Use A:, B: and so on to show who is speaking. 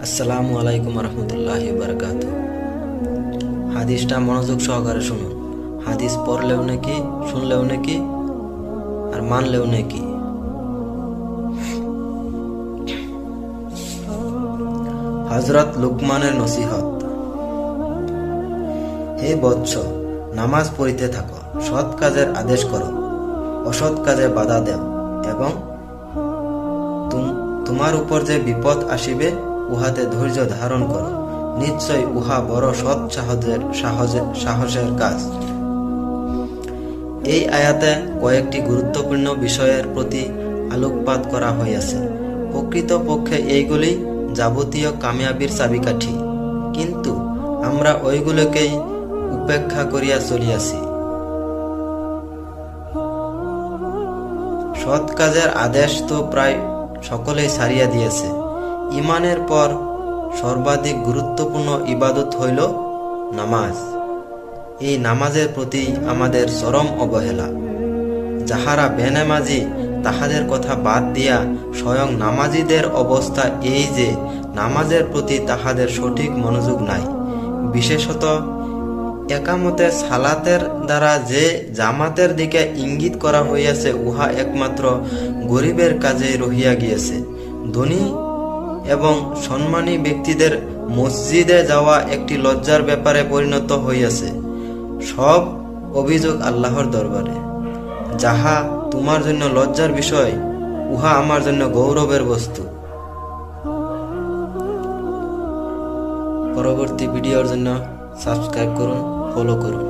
A: আসসালামু আলাইকুম রহমতুল্লাহি বারাকাতুহু। হাদিসটা মনোযোগ সহকারে শুনুন। হাদিস পড়লেও নাকি, শুনলেও নাকি, আর মানলেও নাকি। হযরত লুকমানের নসিহত। হে বৎস, নামাজ পড়িতে থাকো, সৎ কাজের আদেশ করো, অসৎ কাজে বাধা দাও, এবং তোমার উপর যে বিপদ আসিবে উহাতে ধৈর্য ধারণ করো। নিশ্চয় উহা বড় সৎ সাহসের কাজ। এই আয়াতে কয়েকটি গুরুত্বপূর্ণ বিষয়ের প্রতি আলোকপাত করা হইয়াছে। প্রকৃতপক্ষে এইগুলি যাবতীয় কামিয়াবির চাবিকাঠি, কিন্তু আমরা ওইগুলোকেই উপেক্ষা করিয়া চলিয়াছি। সৎ কাজের আদেশ তো প্রায় সকলেই ছাড়িয়া দিয়েছে। ইমানের পর সর্বাধিক গুরুত্বপূর্ণ ইবাদত হইল নামাজ। এই নামাজের প্রতি আমাদের চরম অবহেলা। যাহারা বেনামাজি তাহাদের কথা বাদ দিয়া স্বয়ং নামাজিদের অবস্থা এই যে নামাজের প্রতি তাহাদের সঠিক মনোযোগ নাই। বিশেষত একামতে সালাতের দ্বারা যে জামাতের দিকে ইঙ্গিত করা হইয়াছে উহা একমাত্র গরিবের কাজে রহিয়া গিয়েছে। ধনী এবং সম্মানী ব্যক্তিদের মসজিদে যাওয়া একটি লজ্জার ব্যাপারে পরিণত হইয়াছে। সব অভিযোগ আল্লাহর দরবারে। যাহা তোমার জন্য লজ্জার বিষয়, উহা আমার জন্য গৌরবের বস্তু। পরবর্তী ভিডিওর জন্য সাবস্ক্রাইব করুন, ফলো করুন।